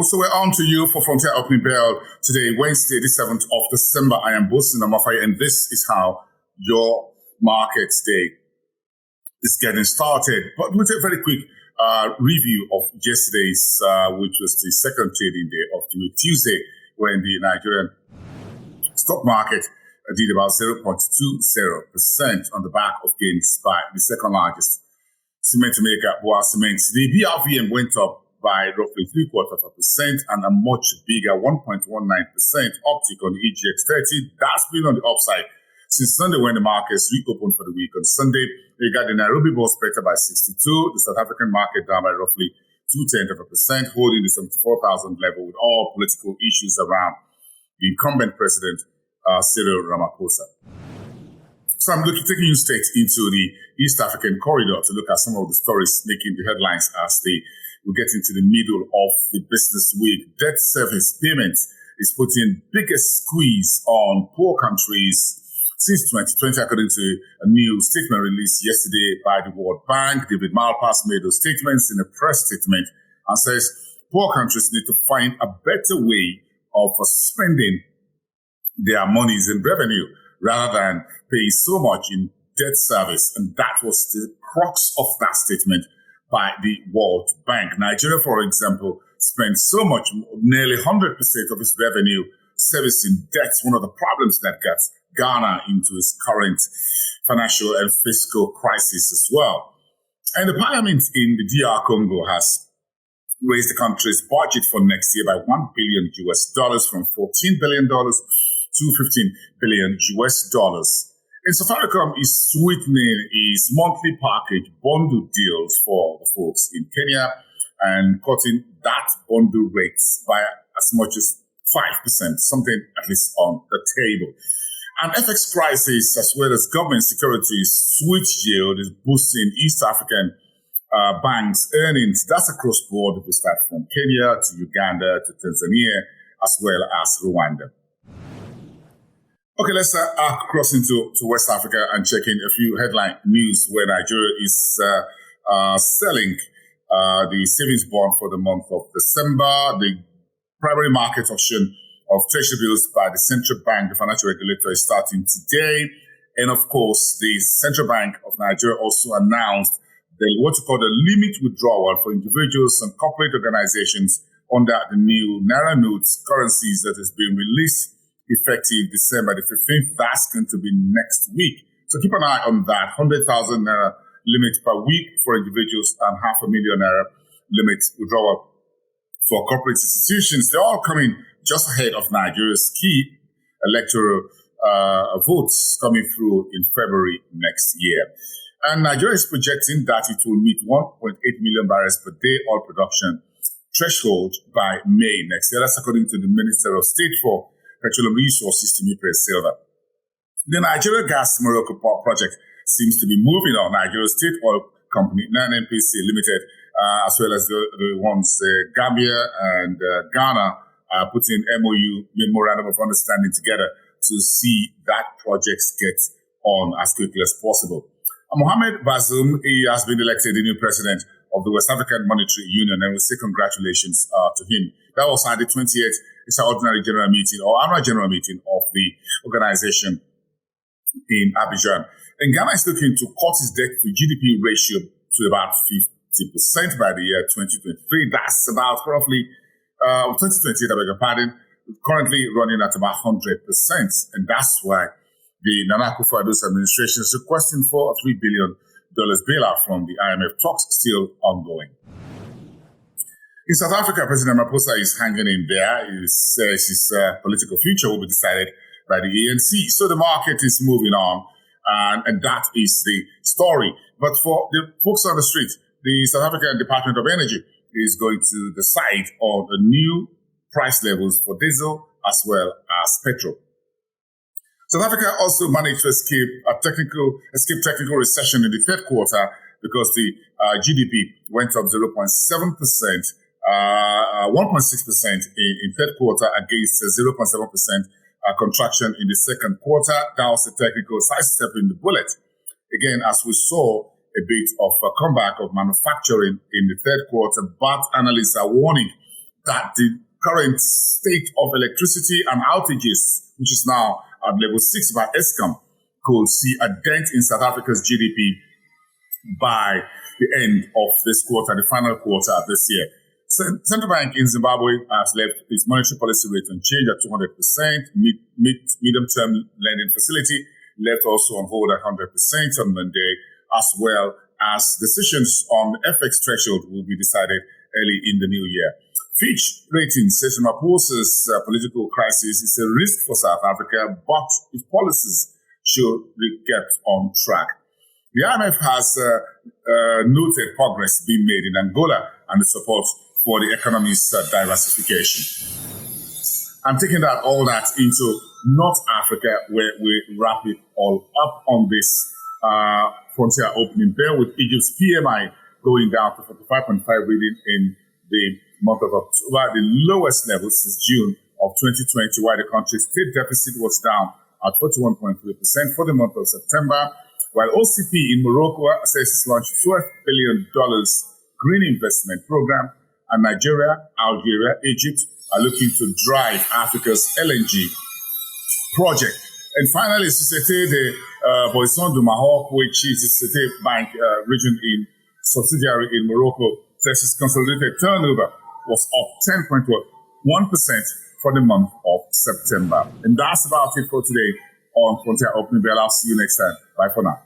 So we're on to you for Frontier Opening Bell today, Wednesday, the 7th of December. I am Bosin Amafai, and this is how your market day is getting started. But we'll take a very quick review of yesterday's, which was the second trading day of the week, Tuesday, when the Nigerian stock market did about 0.20% on the back of gains by the second largest cement maker, Boa Cement. The BRVM went up by roughly 0.75% and a much bigger 1.19% uptick on the EGX30. That's been on the upside since Sunday when the markets reopened for the week. On Sunday, they got the Nairobi Bulls better by 62, the South African market down by roughly 0.2%, holding the 74,000 level with all political issues around the incumbent president, Cyril Ramaphosa. So I'm taking you straight into the East African corridor to look at some of the stories making the headlines as we get into the middle of the business week. Debt service payments is putting biggest squeeze on poor countries since 2020, according to a new statement released yesterday by the World Bank. David Malpass made those statements in a press statement and says poor countries need to find a better way of spending their monies in revenue rather than paying so much in debt service. And that was the crux of that statement by the World Bank. Nigeria, for example, spends so much, nearly 100% of its revenue servicing debts, one of the problems that gets Ghana into its current financial and fiscal crisis as well. And the parliament in the DR Congo has raised the country's budget for next year by $1 billion from $14 billion to $15 billion. And Safaricom is sweetening its monthly package bundle deals for the folks in Kenya and cutting that bundle rates by as much as 5%, something at least on the table. An FX crisis as well as government securities switch yield is boosting East African banks' earnings. That's across board if we start from Kenya to Uganda to Tanzania as well as Rwanda. Okay, let's cross into West Africa and check in a few headline news where Nigeria is selling the savings bond for the month of December. The primary market auction of treasury bills by the central bank, the financial regulator, is starting today. And of course, the Central Bank of Nigeria also announced what you call the limit withdrawal for individuals and corporate organizations under the new Naira notes currencies that has been released effective December the 15th. That's going to be next week. So keep an eye on that. 100,000 Naira limit per week for individuals and $500,000 Naira limit withdrawal for corporate institutions. They're all coming just ahead of Nigeria's key electoral votes coming through in February next year. And Nigeria is projecting that it will meet 1.8 million barrels per day oil production threshold by May next year. That's according to the Minister of State for Petroleum Resources, Timothy Silva. The Nigeria Gas Morocco project seems to be moving on. Nigeria State Oil Company, NNPC Limited, as well as the ones Gambia and Ghana, putting MOU, Memorandum of Understanding, together to see that project get on as quickly as possible. Mohamed Bazoum, he has been elected the new president of the West African Monetary Union, and we say congratulations to him. That was at the 28th extraordinary general meeting or annual general meeting of the organization in Abidjan. And Ghana is looking to cut its debt to GDP ratio to about 50% by the year 2023. That's about roughly 2020, I beg your pardon, currently running at about 100%. And that's why the Nana Akufo-Addo's administration is requesting for a $3 billion bailout from the IMF, talks still ongoing. In South Africa, President Ramaphosa is hanging in there. He says his political future will be decided by the ANC. So the market is moving on, and that is the story. But for the folks on the street, the South African Department of Energy is going to decide on the new price levels for diesel as well as petrol. South Africa also managed to escape technical recession in the third quarter because the GDP went up 0.7%, 1.6% in third quarter against 0.7% contraction in the second quarter. That was a technical sidestep in the bullet. Again, as we saw a bit of a comeback of manufacturing in the third quarter, but analysts are warning that the current state of electricity and outages, which is now at level 6 by ESCOM, could see a dent in South Africa's GDP by the end of this quarter, the final quarter of this year. Central Bank in Zimbabwe has left its monetary policy rate unchanged at 200%. Medium-term lending facility left also on hold at 100% on Monday, as well as decisions on the FX threshold will be decided early in the new year. Fitch Ratings says Ramaphosa's political crisis is a risk for South Africa, but its policies should get on track. The IMF has noted progress being made in Angola and the support for the economy's diversification. I'm taking all that into North Africa, where we wrap it all up on this frontier opening bell, with Egypt's PMI going down to 45.5 reading in the month of October, the lowest level since June of 2020, while the country's state deficit was down at 41.3% for the month of September, while OCP in Morocco says it's launched $12 billion green investment program, and Nigeria, Algeria, Egypt are looking to drive Africa's LNG project. And finally, Société de Boissons du Maroc, which is the Société Bank region in subsidiary in Morocco, says its consolidated turnover was up 10.1% for the month of September. And that's about it for today on Frontier Opening Bell. I'll see you next time. Bye for now.